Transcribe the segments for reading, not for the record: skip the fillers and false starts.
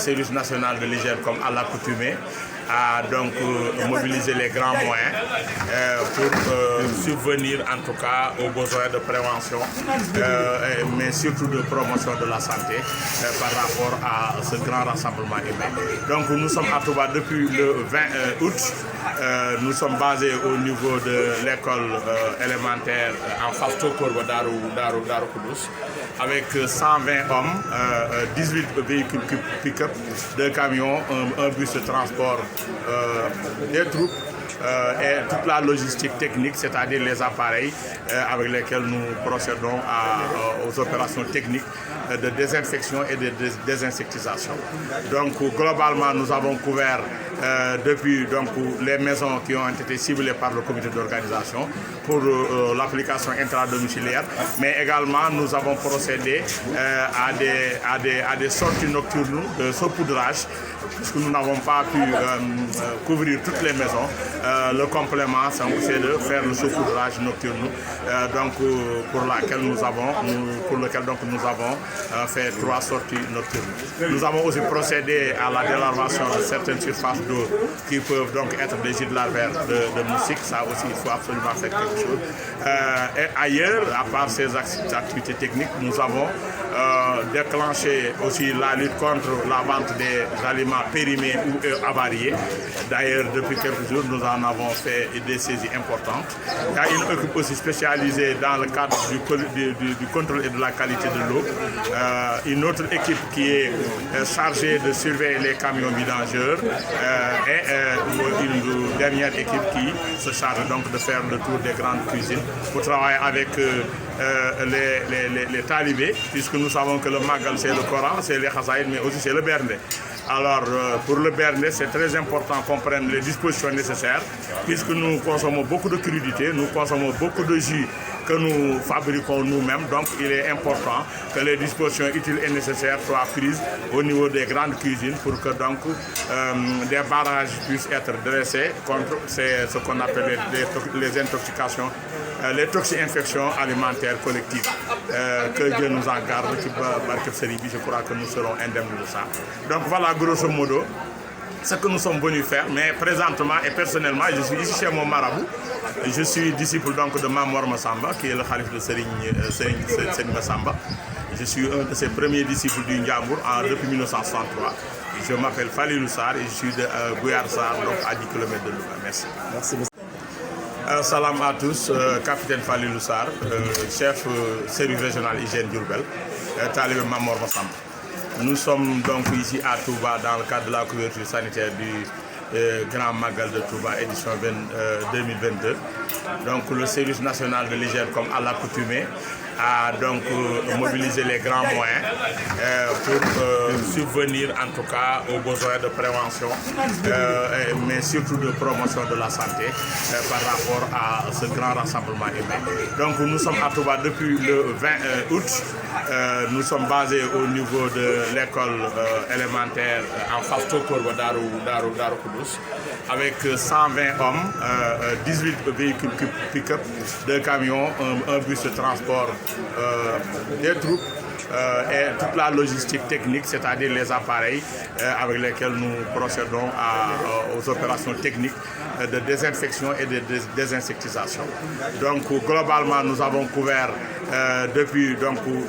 service national de l'hygiène, comme à l'accoutumée, a donc mobilisé les grands moyens pour subvenir en tout cas aux besoins de prévention, mais surtout de promotion de la santé par rapport à ce grand rassemblement humain. Donc nous sommes à Touba depuis le 20 août. Nous sommes basés au niveau de l'école élémentaire en face Tokorba Darou Koudous, avec 120 hommes, 18 véhicules pick-up, 2 camions, un bus de transport, des troupes et toute la logistique technique, c'est-à-dire les appareils avec lesquels nous procédons aux opérations techniques de désinfection et de désinsectisation. Donc globalement, nous avons couvert depuis les maisons qui ont été ciblées par le comité d'organisation pour l'application intradomiciliaire, mais également nous avons procédé à des sorties nocturnes de saupoudrage, puisque nous n'avons pas pu couvrir toutes les maisons. Le complément, c'est de faire le saupoudrage nocturne, pour lequel nous avons fait 3 sorties nocturnes. Nous avons aussi procédé à la délarvation de certaines surfaces d'eau qui peuvent donc être des gîtes larvaires de moustiques. Ça aussi, il faut absolument faire quelque chose. Et ailleurs, à part ces activités techniques, nous avons déclenché aussi la lutte contre la vente des aliments périmés ou avariés. D'ailleurs, depuis quelques jours, nous en avons fait des saisies importantes. Il y a une équipe aussi spécialisée dans le cadre du contrôle et de la qualité de l'eau. Une autre équipe qui est chargée de surveiller les camions vidangeurs et une dernière équipe qui se charge donc de faire le tour des grandes cuisines pour travailler avec les talibés, puisque nous savons que le Magal c'est le Coran, c'est les Khasaïd, mais aussi c'est le Bernde. Alors pour le Bernde, c'est très important qu'on prenne les dispositions nécessaires, puisque nous consommons beaucoup de crudités, nous consommons beaucoup de jus que nous fabriquons nous-mêmes. Donc il est important que les dispositions utiles et nécessaires soient prises au niveau des grandes cuisines pour que donc des barrages puissent être dressés contre ce qu'on appelle les intoxications, les toxi-infections alimentaires collectives. Que Dieu nous en garde, je crois que nous serons indemnes de ça. Donc voilà grosso modo ce que nous sommes venus faire, mais présentement et personnellement, je suis ici chez mon marabout. Je suis disciple donc de Mamor Massamba, qui est le khalif de Serigne Massamba. Je suis un de ses premiers disciples du Ndiambour depuis 1963. Je m'appelle Falilou Sarr et je suis de Gouyar Sarr, donc à 10 km de Louga. Merci. Merci. Salam à tous, capitaine Falilou Sarr, chef service régional hygiène Diourbel, talibé Mamor Massamba. Nous sommes donc ici à Touba dans le cadre de la couverture sanitaire du Grand Magal de Touba édition 2022. Donc le service national de l'hygiène, comme à l'accoutumée, a donc mobilisé les grands moyens pour subvenir en tout cas aux besoins de prévention, mais surtout de promotion de la santé par rapport à ce grand rassemblement humain. Donc nous sommes à Touba depuis le 20 août. Nous sommes basés au niveau de l'école élémentaire en face Tokorba Darou Koudous, avec 120 hommes, 18 véhicules pick-up, 2 camions, un bus de transport, des troupes et toute la logistique technique, c'est-à-dire les appareils avec lesquels nous procédons aux opérations techniques de désinfection et de désinsectisation. Donc globalement, nous avons couvert depuis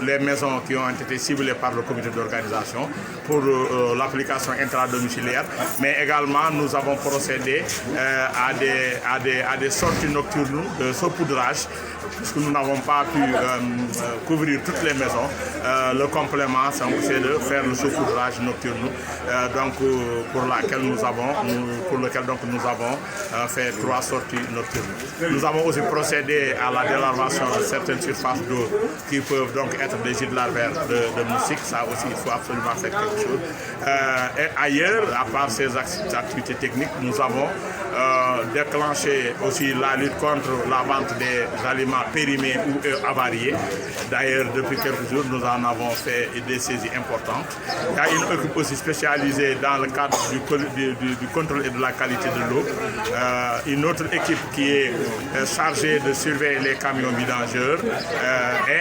les maisons qui ont été ciblées par le comité d'organisation pour l'application intradomiciliaire, mais également nous avons procédé à des sorties nocturnes de saupoudrage, puisque nous n'avons pas pu couvrir toutes les maisons. Le complément, c'est de faire le saupoudrage nocturne, pour lequel nous avons fait 3 sorties nocturnes. Nous avons aussi procédé à la délarvation de certaines surfaces d'eau qui peuvent donc être des gîtes larvaires de moustiques. Ça aussi, il faut absolument faire quelque chose. Et ailleurs, à part ces activités techniques, nous avons déclenché aussi la lutte contre la vente des aliments périmés ou avariés. D'ailleurs, depuis quelques jours, nous en en avons fait des saisies importantes. Il y a une équipe aussi spécialisée dans le cadre du contrôle et de la qualité de l'eau. Une autre équipe qui est chargée de surveiller les camions vidangeurs et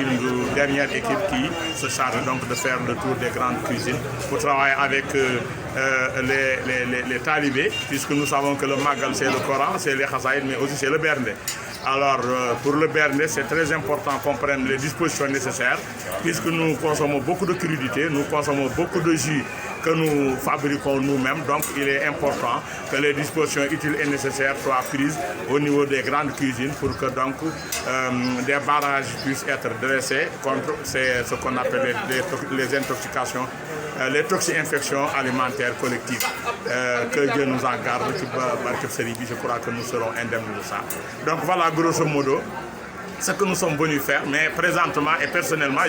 une dernière équipe qui se charge donc de faire le tour des grandes cuisines pour travailler avec les talibés, puisque nous savons que le Magal c'est le Coran, c'est les Khasaïd, mais aussi c'est le Bernde. Alors pour le Bernde, c'est très important qu'on prenne les dispositions nécessaires, puisque nous consommons beaucoup de crudités, nous consommons beaucoup de jus que nous fabriquons nous-mêmes. Donc il est important que les dispositions utiles et nécessaires soient prises au niveau des grandes cuisines pour que donc des barrages puissent être dressés contre ce qu'on appelle les intoxications, les toxi-infections alimentaires collectives. Que Dieu nous en garde, je crois que nous serons indemnes de ça. Donc voilà grosso modo ce que nous sommes venus faire, mais présentement et personnellement...